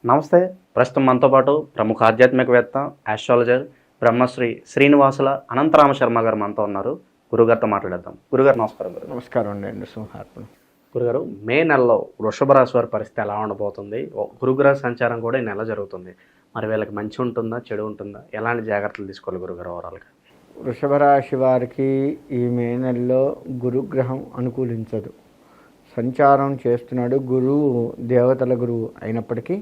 నమస్తే. ప్రస్తుతం మనతో పాటు ప్రముఖ ఆధ్యాత్మికవేత్త, ఆస్ట్రాలజర్, బ్రహ్మశ్రీ శ్రీనివాసుల అనంతరామ శర్మ గారు మనతో ఉన్నారు. గురుగారితో మాట్లాడేద్దాం. గురుగారు నమస్కారం. నమస్కారం అండి. సింహార్పణ. గురుగారు, మే నెలలో వృషభ రాశి వారి పరిస్థితి ఎలా ఉండబోతుంది? గురుగ్రహ సంచారం కూడా ఈ నెల జరుగుతుంది. మరి వీళ్ళకి మంచి ఉంటుందా, చెడు ఉంటుందా? ఎలాంటి జాగ్రత్తలు తీసుకోవాలి గురుగారు ఓవరాల్గా? వృషభ రాశి వారికి ఈ మే నెలలో గురుగ్రహం అనుకూలించదు. సంచారం చేస్తున్నాడు. గురువు దేవతల గురువు అయినప్పటికీ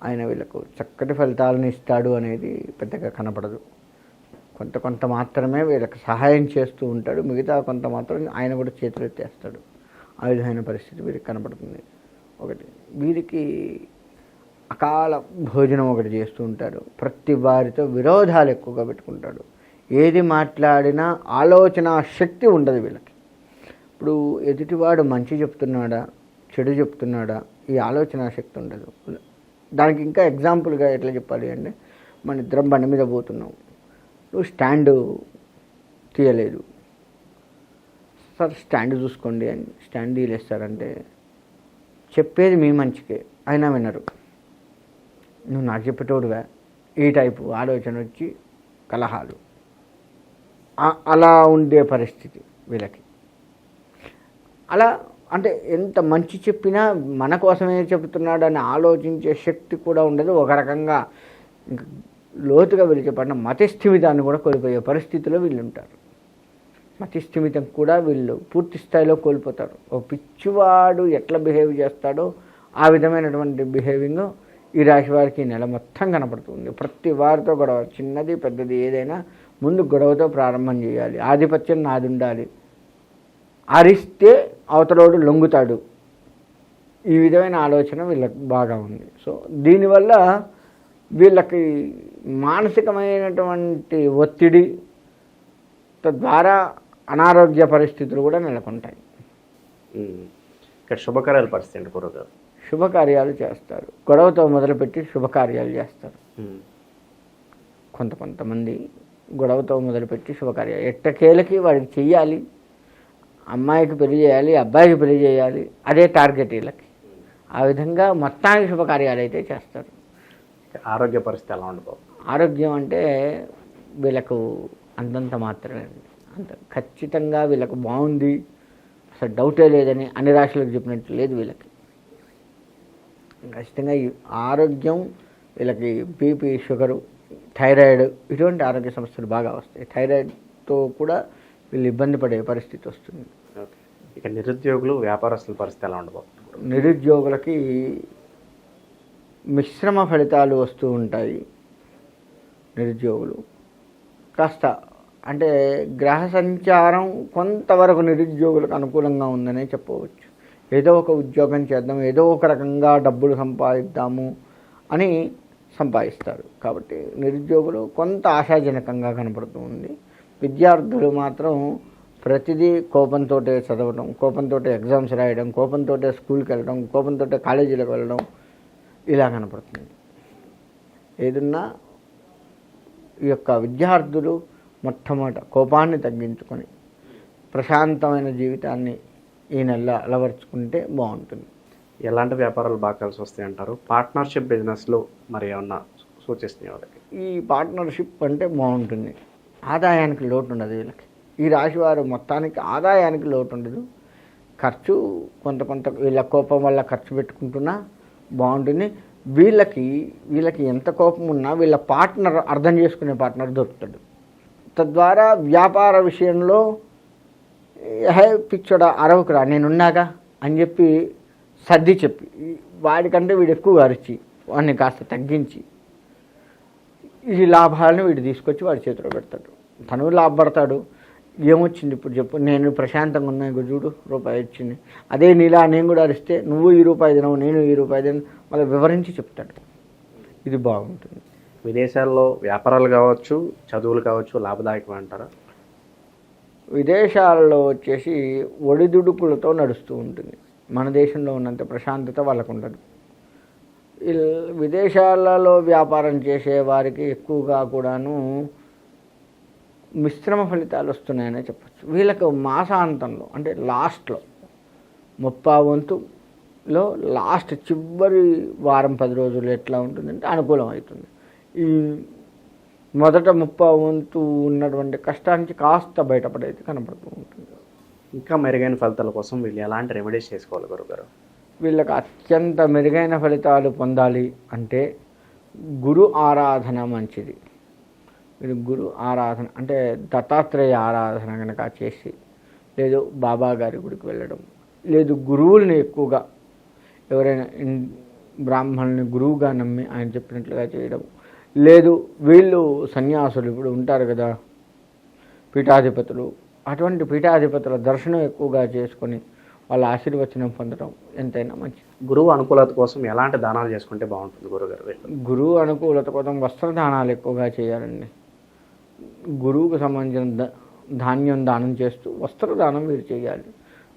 ఆయన వీళ్ళకు చక్కటి ఫలితాలను ఇస్తాడు అనేది పెద్దగా కనపడదు. కొంత మాత్రమే వీళ్ళకి సహాయం చేస్తూ ఉంటాడు. మిగతా కొంత మాత్రం ఆయన కూడా చేతులు ఎత్తేస్తాడు. ఆ విధమైన పరిస్థితి వీరికి కనపడుతుంది. ఒకటి, వీరికి అకాల భోజనం ఒకటి చేస్తూ ఉంటాడు. ప్రతి వారితో విరోధాలు ఎక్కువగా పెట్టుకుంటాడు. ఏది మాట్లాడినా ఆలోచన శక్తి ఉండదు వీళ్ళకి. ఇప్పుడు ఎదుటివాడు మంచి చెప్తున్నాడా, చెడు చెప్తున్నాడా, ఈ ఆలోచన శక్తి ఉండదు. దానికి ఇంకా ఎగ్జాంపుల్గా ఎట్లా చెప్పాలి అంటే, మన ఇద్దరం బండి మీద పోతున్నాం, నువ్వు స్టాండ్ తీయలేదు, సార్ స్టాండ్ చూసుకోండి అని స్టాండ్ తీయలేస్తారంటే చెప్పేది మీ మంచికే, అయినా వినరు. నువ్వు నాకు చెప్పేటోడువా, ఈ టైపు ఆలోచన వచ్చి కలహాలు, అలా ఉండే పరిస్థితి వీళ్ళకి. అలా అంటే ఎంత మంచి చెప్పినా మన కోసమే చెబుతున్నాడు అని ఆలోచించే శక్తి కూడా ఉండదు. ఒక రకంగా ఇంకా లోతుగా వీళ్ళు చెప్పిన మతిస్థిమితాన్ని కూడా కోల్పోయే పరిస్థితిలో వీళ్ళు ఉంటారు. మతిస్థిమితం కూడా వీళ్ళు పూర్తి స్థాయిలో కోల్పోతారు. ఒక పిచ్చివాడు ఎట్లా బిహేవ్ చేస్తాడో ఆ విధమైనటువంటి బిహేవింగ్ ఈ రాశి వారికి నెల మొత్తం కనపడుతుంది. ప్రతి వారితో గొడవ, చిన్నది పెద్దది ఏదైనా ముందు గొడవతో ప్రారంభం చేయాలి. ఆధిపత్యం నాది ఉండాలి, అరిస్తే అవతలోడు లొంగుతాడు. ఈ విధమైన ఆలోచన వీళ్ళకి బాగా ఉంది. సో దీనివల్ల వీళ్ళకి మానసికమైనటువంటి ఒత్తిడి, తద్వారా అనారోగ్య పరిస్థితులు కూడా నెలకొంటాయి. ఇక్కడ శుభకార్యాల పరిస్థితి అండి గురుగారు? శుభకార్యాలు చేస్తారు. గొడవతో మొదలుపెట్టి శుభకార్యాలు చేస్తారు. కొంతమంది గొడవతో మొదలుపెట్టి శుభకార్యాలు ఎట్టకేలకి వాడికి చెయ్యాలి. అమ్మాయికి పెళ్లి చేయాలి, అబ్బాయికి పెళ్లి చేయాలి, అదే టార్గెట్ వీళ్ళకి. ఆ విధంగా మొత్తానికి శుభకార్యాలు అయితే చేస్తారు. ఆరోగ్య పరిస్థితి ఎలా ఉండబోతుంది? ఆరోగ్యం అంటే వీళ్ళకు అంతంత మాత్రమే, అంత ఖచ్చితంగా వీళ్ళకు బాగుంది, అసలు డౌటే లేదని అన్ని రాశులకు చెప్పినట్టు లేదు వీళ్ళకి. ఖచ్చితంగా ఈ ఆరోగ్యం వీళ్ళకి బీపీ, షుగరు, థైరాయిడ్ ఇటువంటి ఆరోగ్య సమస్యలు బాగా వస్తాయి. థైరాయిడ్తో కూడా వీళ్ళు ఇబ్బంది పడే పరిస్థితి వస్తుంది. ఇక నిరుద్యోగులు, వ్యాపారస్తుల పరిస్థితి ఎలా ఉండబోతుంది? నిరుద్యోగులకి మిశ్రమ ఫలితాలు వస్తూ ఉంటాయి. నిరుద్యోగులు కాస్త అంటే గ్రహ సంచారం కొంతవరకు నిరుద్యోగులకు అనుకూలంగా ఉందనే చెప్పవచ్చు. ఏదో ఒక ఉద్యోగం చేద్దాం, ఏదో ఒక రకంగా డబ్బులు సంపాదిద్దాము అని సంపాదిస్తారు. కాబట్టి నిరుద్యోగులు కొంత ఆశాజనకంగా కనపడుతూ ఉంది. విద్యార్థులు మాత్రం ప్రతిదీ కోపంతో చదవడం, కోపంతో ఎగ్జామ్స్ రాయడం, కోపంతో స్కూల్కి వెళ్ళడం, కోపంతో కాలేజీలకు వెళ్ళడం, ఇలా కనపడుతుంది. ఏదన్నా ఈ యొక్క విద్యార్థులు మొట్టమొదట కోపాన్ని తగ్గించుకొని ప్రశాంతమైన జీవితాన్ని ఈ నెల అలవర్చుకుంటే బాగుంటుంది. ఎలాంటి వ్యాపారాలు బాగా కలిసి వస్తాయి అంటారు? పార్ట్నర్షిప్ బిజినెస్లో మరి ఏమన్నా సూచిస్తున్నాయి వాళ్ళకి? ఈ పార్ట్నర్షిప్ అంటే బాగుంటుంది. ఆదాయానికి లోటు ఉండదు వీళ్ళకి. ఈ రాశి వారు మొత్తానికి ఆదాయానికి లోటు ఉండదు. ఖర్చు కొంత వీళ్ళ కోపం వల్ల ఖర్చు పెట్టుకుంటున్నా బాగుంటుంది. వీళ్ళకి ఎంత కోపం ఉన్నా వీళ్ళ పార్ట్నర్, అర్థం చేసుకునే పార్ట్నర్ దొరుకుతాడు. తద్వారా వ్యాపార విషయంలో పిచ్చోడా అరవకురా నేనున్నాగా అని చెప్పి సర్ది చెప్పి, వాడికంటే వీడు ఎక్కువ అరిచి వాడిని కాస్త తగ్గించి ఈ లాభాలను వీడు తీసుకొచ్చి వాడి చేతిలో పెడతాడు. తను లాభపడతాడు. ఏమొచ్చింది ఇప్పుడు చెప్పు, నేను ప్రశాంతంగా ఉన్నా, చూడు రూపాయి వచ్చింది, అదే నీలా నేను కూడా అరిస్తే నువ్వు ఈ రూపాయి తినవు, నేను ఈ రూపాయి తిన, మళ్ళీ వివరించి చెప్తాడు. ఇది బాగుంటుంది. విదేశాల్లో వ్యాపారాలు కావచ్చు, చదువులు కావచ్చు, లాభదాయకం అంటారా? విదేశాలలో వచ్చేసి ఒడిదుడుకులతో నడుస్తూ ఉంటుంది. మన దేశంలో ఉన్నంత ప్రశాంతత వాళ్ళకు ఉండదు. విదేశాలలో వ్యాపారం చేసే వారికి ఎక్కువగా కూడాను మిశ్రమ ఫలితాలు వస్తున్నాయనే చెప్పచ్చు. వీళ్ళకు మాసాంతంలో అంటే లాస్ట్లో 30 వంతు లో లాస్ట్ చివరి వారం 10 రోజులు ఎట్లా ఉంటుందంటే అనుకూలం అవుతుంది. ఈ మొదట 30 ఉన్నటువంటి కష్టానికి కాస్త బయటపడైతే కనపడుతూ ఉంటుంది. ఇంకా మెరుగైన ఫలితాల కోసం వీళ్ళు ఎలాంటి రెమెడీస్ చేసుకోవాలి గురుగారు? వీళ్ళకి అత్యంత మెరుగైన ఫలితాలు పొందాలి అంటే గురు ఆరాధన మంచిది. మీరు గురు ఆరాధన అంటే దత్తాత్రేయ ఆరాధన కనుక చేసి, లేదు బాబా గారి గుడికి వెళ్ళడం, లేదు గురువుల్ని ఎక్కువగా ఎవరైనా బ్రాహ్మణుని గురువుగా నమ్మి ఆయన చెప్పినట్లుగా చేయడం, లేదు వీళ్ళు సన్యాసులు ఇప్పుడు ఉంటారు కదా పీఠాధిపతులు, అటువంటి పీఠాధిపతుల దర్శనం ఎక్కువగా చేసుకొని వాళ్ళ ఆశీర్వచనం పొందడం ఎంతైనా మంచిది. గురువు అనుకూలత కోసం ఎలాంటి దానాలు చేసుకుంటే బాగుంటుంది గురుగారు? గురువు అనుకూలత కోసం వస్త్రదానాలు ఎక్కువగా చేయాలండి. గురువుకు సంబంధించిన ధాన్యం దానం చేస్తూ వస్త్రదానం మీరు చేయాలి.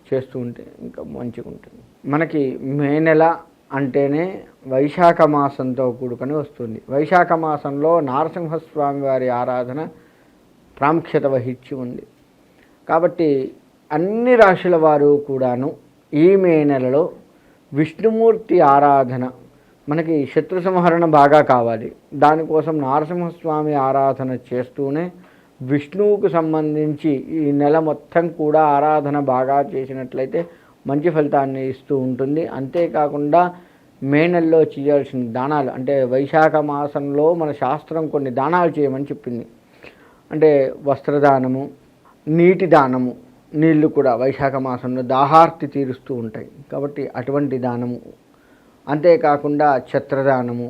చేస్తూ ఉంటే ఇంకా మంచిగా ఉంటుంది. మనకి మే నెల అంటేనే వైశాఖ మాసంతో కూడుకొని వస్తుంది. వైశాఖ మాసంలో నారసింహస్వామి వారి ఆరాధన ప్రాముఖ్యత వహించి ఉంది. కాబట్టి అన్ని రాశుల వారు కూడాను ఈ మే నెలలో విష్ణుమూర్తి ఆరాధన, మనకి శత్రు సంహరణ బాగా కావాలి, దానికోసం నారసింహస్వామి ఆరాధన చేస్తూనే విష్ణువుకు సంబంధించి ఈ నెల మొత్తం కూడా ఆరాధన బాగా చేసినట్లయితే మంచి ఫలితాన్ని ఇస్తూ ఉంటుంది. అంతేకాకుండా మే నెలలో చేయాల్సిన దానాలు అంటే వైశాఖ మాసంలో మన శాస్త్రం కొన్ని దానాలు చేయమని చెప్పింది. అంటే వస్త్రదానము, నీటి దానము, నీళ్లు కూడా వైశాఖ మాసంలో దాహార్తి తీరుస్తూ ఉంటాయి కాబట్టి అటువంటి దానము, అంతేకాకుండా ఛత్రదానము,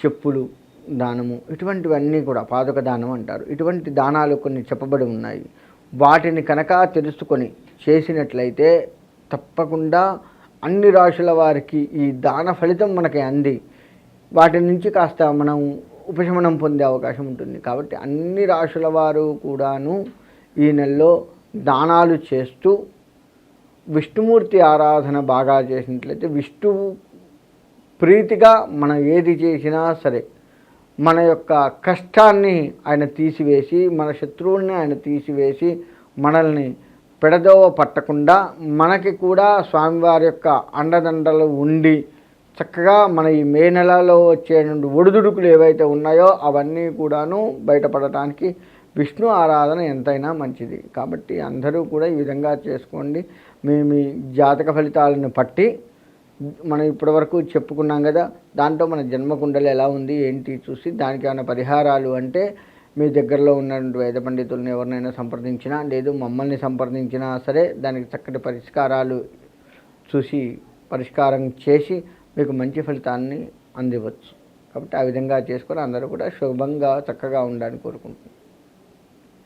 చెప్పులు దానము, ఇటువంటివన్నీ కూడా పాదుక దానం అంటారు. ఇటువంటి దానాలు కొన్ని చెప్పబడి ఉన్నాయి. వాటిని కనుక తెలుసుకొని చేసినట్లయితే తప్పకుండా అన్ని రాశుల వారికి ఈ దాన ఫలితం మనకి అంది వాటి నుంచి కాస్త మనం ఉపశమనం పొందే అవకాశం ఉంటుంది. కాబట్టి అన్ని రాశుల వారు కూడాను ఈ నెలలో దానాలు చేస్తూ విష్ణుమూర్తి ఆరాధన బాగా చేసినట్లయితే విష్ణువు ప్రీతిగా మనం ఏది చేసినా సరే మన యొక్క కష్టాన్ని ఆయన తీసివేసి, మన శత్రువుల్ని ఆయన తీసివేసి, మనల్ని పెడదోవ పట్టకుండా మనకి కూడా స్వామివారి యొక్క అండదండలు ఉండి చక్కగా మన ఈ మే నెలలో వచ్చే ఒడిదుడుకులు ఏవైతే ఉన్నాయో అవన్నీ కూడాను బయటపడటానికి విష్ణు ఆరాధన ఎంతైనా మంచిది. కాబట్టి అందరూ కూడా ఈ విధంగా చేసుకోండి. మీ జాతక ఫలితాలను పట్టి మనం ఇప్పటివరకు చెప్పుకున్నాం కదా, దాంట్లో మన జన్మకుండలు ఎలా ఉంది ఏంటి చూసి దానికి ఏమైనా పరిహారాలు అంటే మీ దగ్గరలో ఉన్నటువంటి వేద పండితులను ఎవరినైనా సంప్రదించినా, లేదు మమ్మల్ని సంప్రదించినా సరే దానికి చక్కటి పరిష్కారాలు చూసి పరిష్కారం చేసి మీకు మంచి ఫలితాన్ని అందివచ్చు. కాబట్టి ఆ విధంగా చేసుకొని అందరూ కూడా శుభంగా చక్కగా ఉండాలని కోరుకుంటున్నాను.